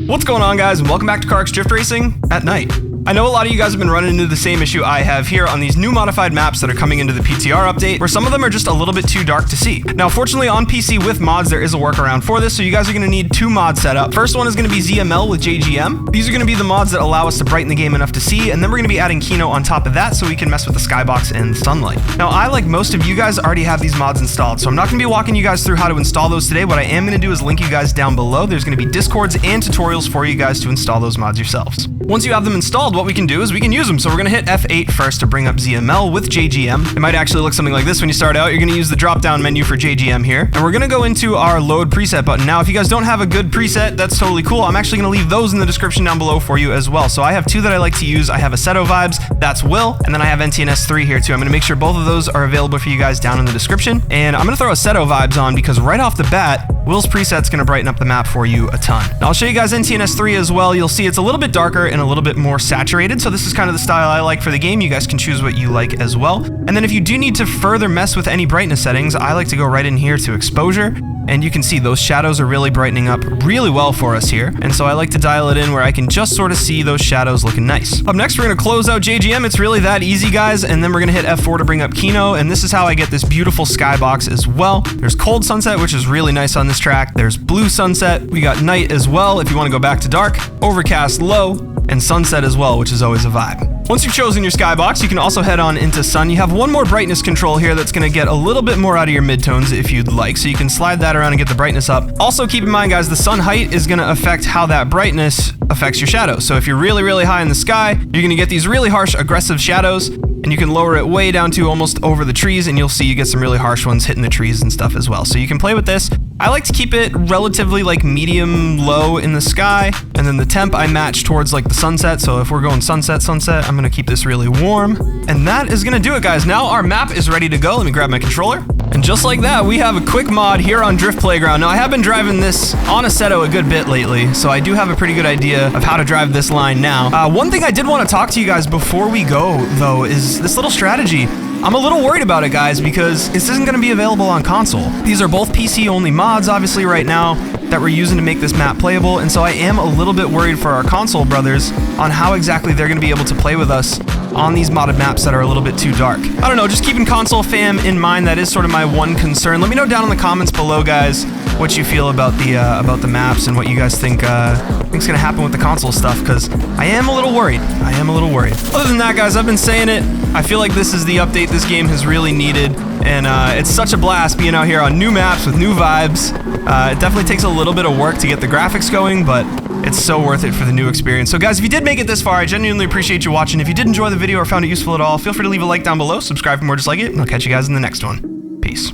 What's going on, guys, and welcome back to CarX Drift Racing at night. I know a lot of you guys have been running into the same issue I have here on these new modified maps that are coming into the PTR update, where some of them are just a little bit too dark to see. Now, fortunately on PC with mods, there is a workaround for this, so you guys are gonna need two mods set up. First one is gonna be ZML with JGM. These are gonna be the mods that allow us to brighten the game enough to see, and then we're gonna be adding Kino on top of that so we can mess with the skybox and sunlight. Now, I, like most of you guys, already have these mods installed, so I'm not gonna be walking you guys through how to install those today. What I am gonna do is link you guys down below. There's gonna be Discords and tutorials for you guys to install those mods yourselves. Once you have them installed, what we can do is we can use them. So we're gonna hit F8 first to bring up ZML with JGM. It might actually look something like this when you start out. You're gonna use the drop-down menu for JGM here, and we're gonna go into our load preset button. Now, if you guys don't have a good preset, that's totally cool. I'm actually gonna leave those in the description down below for you as well. So I have two that I like to use. I have Assetto Vibes, that's Will, and then I have NTNS 3 here too. I'm gonna make sure both of those are available for you guys down in the description. And I'm gonna throw Assetto Vibes on because right off the bat, Will's preset's gonna brighten up the map for you a ton. Now, I'll show you guys NTNS 3 as well. You'll see it's a little bit darker and a little bit more saturated. So this is kind of the style I like for the game. You guys can choose what you like as well. And then if you do need to further mess with any brightness settings, I like to go right in here to exposure. And you can see those shadows are really brightening up really well for us here. And so I like to dial it in where I can just sort of see those shadows looking nice. Up next, we're gonna close out JGM. It's really that easy, guys. And then we're gonna hit F4 to bring up Kino. And this is how I get this beautiful skybox as well. There's cold sunset, which is really nice on this track. There's blue sunset. We got night as well, if you wanna go back to dark. Overcast low, and sunset as well, which is always a vibe. Once you've chosen your skybox, you can also head on into sun. You have one more brightness control here that's gonna get a little bit more out of your midtones if you'd like, so you can slide that around and get the brightness up. Also, keep in mind, guys, the sun height is gonna affect how that brightness affects your shadows. So if you're really, really high in the sky, you're gonna get these really harsh, aggressive shadows, and you can lower it way down to almost over the trees, and you'll see you get some really harsh ones hitting the trees and stuff as well. So you can play with this. I like to keep it relatively like medium low in the sky, and then the temp I match towards like the sunset. So if we're going sunset, sunset, I'm gonna keep this really warm. And that is gonna do it, guys. Now our map is ready to go. Let me grab my controller. And just like that, we have a quick mod here on Drift Playground. Now, I have been driving this on Assetto a good bit lately, so I do have a pretty good idea of how to drive this line now. One thing I did want to talk to you guys before we go, though, is this little strategy. I'm a little worried about it, guys, because this isn't going to be available on console. These are both PC-only mods, obviously, right now, that we're using to make this map playable, and so I am a little bit worried for our console brothers on how exactly they're going to be able to play with us on these modded maps that are a little bit too dark. I don't know, just keeping console fam in mind, that is sort of my one concern. Let me know down in the comments below, guys, what you feel about the maps and what you guys think think's gonna happen with the console stuff, because I am a little worried. Other than that, guys, I've been saying it. I feel like this is the update this game has really needed, and it's such a blast being out here on new maps with new vibes. It definitely takes a little bit of work to get the graphics going, but it's so worth it for the new experience. So guys, if you did make it this far, I genuinely appreciate you watching. If you did enjoy the video or found it useful at all, feel free to leave a like down below, subscribe for more just like it, and I'll catch you guys in the next one. Peace.